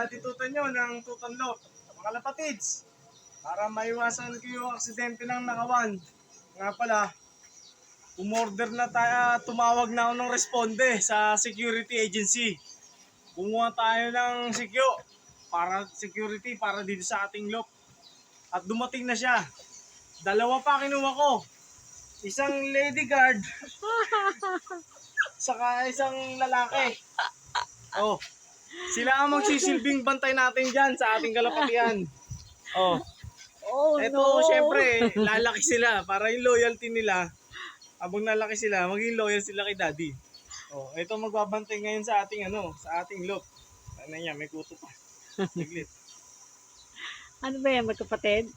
ditutan nyo ng tutan lock, mga kapatids. Para maiwasan ko yung aksidente ng nakawan. Nga pala, umorder na tayo, tumawag na ako ng responde sa security agency. Kumuha tayo ng security para dito sa ating lock. At dumating na siya. Dalawa pa kinuha ko. Isang lady guard, saka isang lalaki. Oh, sila ang magsisilbing bantay natin dyan sa ating kalapatian. Oh, eto no. syempre, lalaki sila para yung loyalty nila. Habang lalaki sila, maging loyal sila kay daddy. Oh, eto magbabantay ngayon sa ating sa ating lock. Ano niya, may kuto pa. Siglit. Ano ba yan, magkapatid?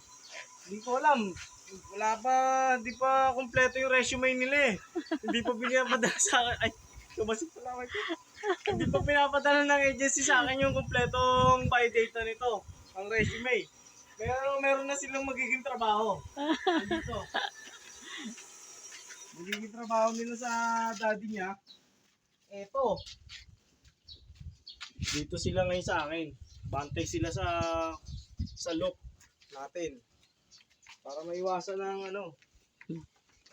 Hindi ko alam. Hindi pa kompleto yung resume nila eh. Hindi pa pinapadala sa akin. Ay, kumasit pala ako ito. Hindi pa pinapadala ng agency sa akin yung kompletong biodata nito. Ang resume. Meron na silang magiging trabaho. Dito. Magiging trabaho nila sa daddy niya. Eto. Dito sila ngayon sa akin. Bantay sila sa lock natin. Para maiwasan ng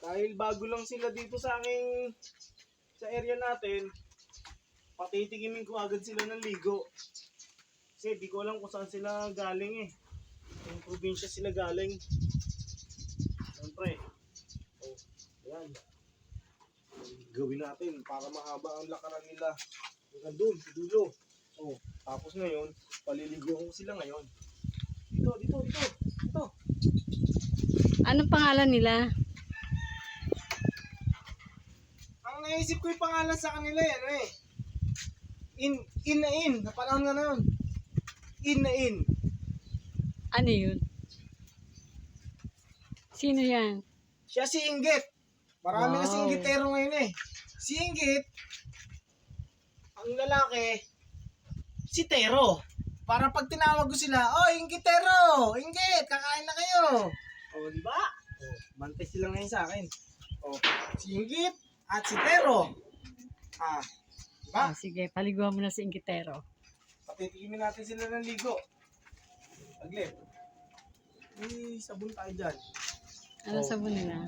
dahil bago lang sila dito sa area natin, patitikimin ko agad sila ng ligo. Kasi di ko alam kung saan sila galing eh. Yung probinsya sila galing. Siyempre. Oh, yan. Gawin natin para mahaba ang lakaran nila. Hanggang doon, sa dulo. Oh, tapos ngayon, paliligo ko sila ngayon. Dito. Anong pangalan nila? Ang naisip ko yung pangalan sa kanila In. Napanahon nga na yun. In. Ano yun? Sino yan? Siya si Inggit. Marami na si Wow. Inggitero ngayon eh. Si Inggit, ang lalaki, si Tero. Para pag tinawag ko sila, oh Inggitero, Inggit, kakain na kayo. O, di ba? O, bantay sila ngayon sa akin. O, si Inggit at si Tero. Di ba? Sige, paliguan mo na si Inggitero. Patitikimin natin sila ng ligo. Aglit. May sabon tayo dyan. Ano sabon nila?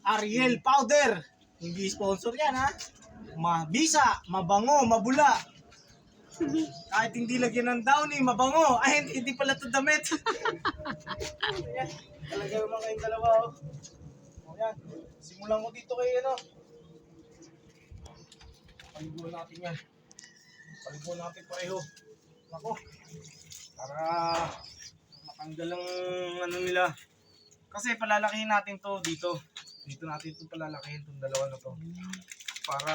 Ariel Powder. Hindi sponsor yan ha. Mabisa, mabango, mabula. Kahit hindi lagyan ng downy, mabango. Ay, hindi pala ito damit. Ayan. Talaga naman kayong dalawa. O yan. Simulan mo dito kayo Paliguan natin yan. Paliguan natin pareho. Ako. Para matanggal ang nila. Kasi palalakihin natin to dito. Dito natin ito palalakihin itong dalawa na to. Para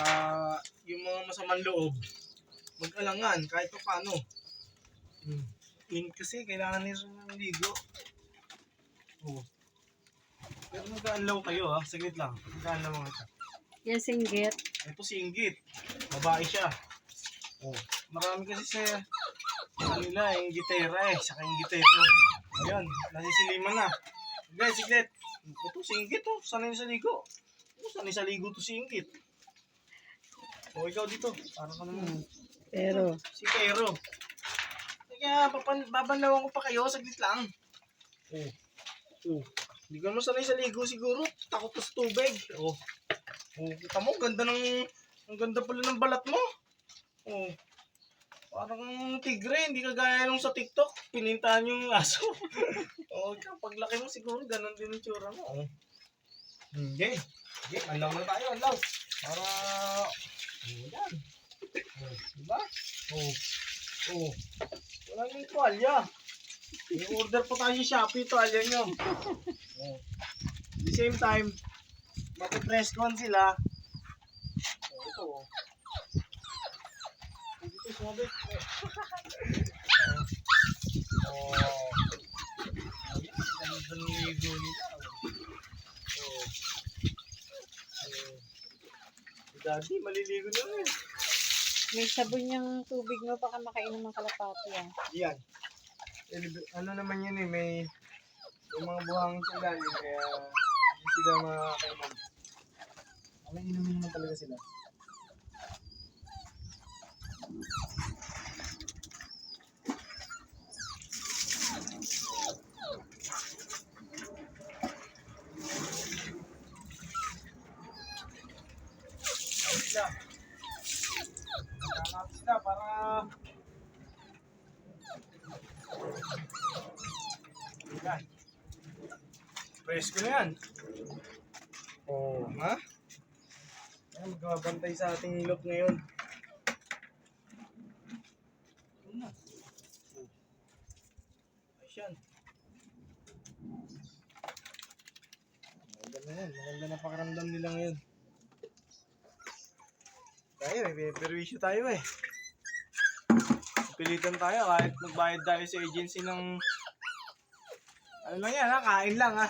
yung mga masamang loob mag-alangan kahit pa paano. In kasi kailangan nila ng ligo. Oh. Pero mag-aanlaw kayo ha. Saglit lang. Mag-aanlaw mga ito. Yan si Inggit. Ito si Inggit. Babae siya. Oh. Marami kasi sa kanila Inggitera saka Inggitero. Ayan. Nasisiliman na. Guys, siglit. Ito si Inggit sanay sa ligo. Sanay sa ligo to si Inggit. O ikaw dito. Para ka naman. Pero, Si Pero. Kaya babanlawan ko pa kayo. Saglit lang. Hindi ka naman sanay sa ligo siguro. Takot ka sa tubig. Kita mo, ang ganda pala ng balat mo. Parang tigre, hindi ka gaya nung sa TikTok. Pinintahan yung aso. Paglaki mo siguro, ganun din yung tsura mo. Okay, anlaw na tayo, anlaw. Para, yan. Diba? Wala yung tuwalya. May order pa tayo sa Shopee, tuwalya nyo. At the same time, matipress con sila. Ito. Dito sumabi. Ang ligo nila. Daddy, maliligo na rin. may sabon yung tubig mo, baka makainom ng kalapati ah. Yan. Ano naman yun may mga buhangin sa ilalim kaya hindi sila makakainom. Ang inumin naman talaga sila. Yan. Presko na yan. Oh, ha? Yan, magbabantay sa ating ilok ngayon. Ito na. Oh. Ayos yan. Maganda na yan. Maganda na pakiramdam nila ngayon. Tayo, may perwisyo tayo eh. Pilitan tayo kahit magbayad tayo sa agency ng... Ano lang yan ha? Kain lang ha?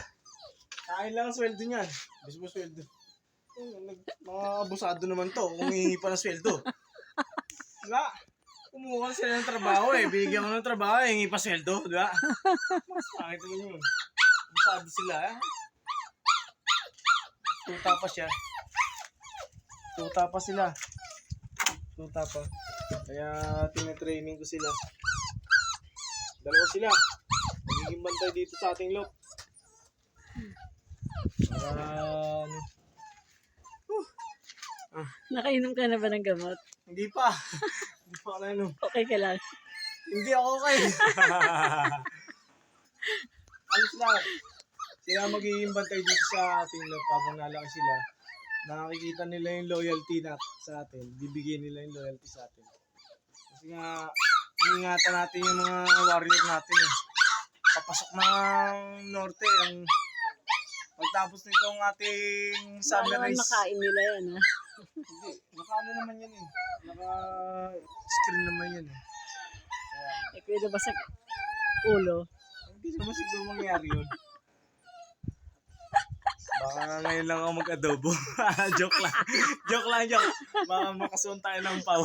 Kain lang ang sweldo niyan. Bis mo sweldo. Mga abusado naman to kung hihingi pa ng sweldo. Diba? Kumuha sila ng trabaho eh. Bigyan ko ng trabaho eh. Hingi pa sweldo. Diba? Mas pangit naman yun. Abusado sila ha? Tuta pa siya. Tuta pa sila. Tuta pa. Kaya tinatraining ko sila. Dalawa sila. Magiging bantay dito sa ating loob. Para ano. Nakainom ka na ba ng gamot? Hindi pa. Hindi pa ako ano. Okay ka lang. Hindi ako okay. Ano sila? Sila magiging bantay dito sa ating loob habang nalaki sila. Nakikita nila yung loyalty sa atin. Bibigyan nila yung loyalty sa atin. Kasi nga, ingatan natin yung mga warrior natin eh. Papasok ng norte ang pagtapos nito ang ating summer Baka race. makain nila yan, ha? Hindi, naka-ano naman yan eh. Naka-screen naman yan eh. Kaya, Eh, kuya ba sa ulo? hindi naman siguro mangyari yun. Baka ngayon lang ako mag-adobo. Joke lang. Joke lang, joke. Baka makasuon tayo ng pau.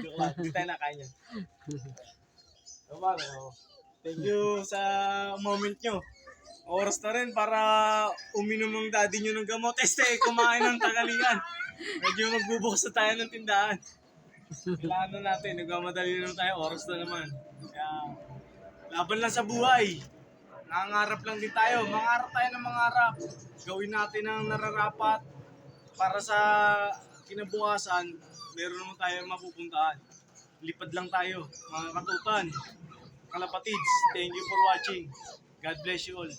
Joke lang. Hindi tayo nakain yan. So, paano? Thank you sa moment nyo. Oras na rin para uminom ng daddy nyo ng gamot. Kumain ng tagalian. Medyo magbubukas na tayo ng tindahan. Kailangan na natin. Nagmamadali na tayo. Oras na naman. Kaya, laban lang sa buhay. Nangangarap lang din tayo. Mangarap tayo ng mangarap. Gawin natin ang nararapat para sa kinabukasan. Meron naman tayo mapupuntahan. Lipad lang tayo. Mga katutan, kalapatids, thank you for watching. God bless you all.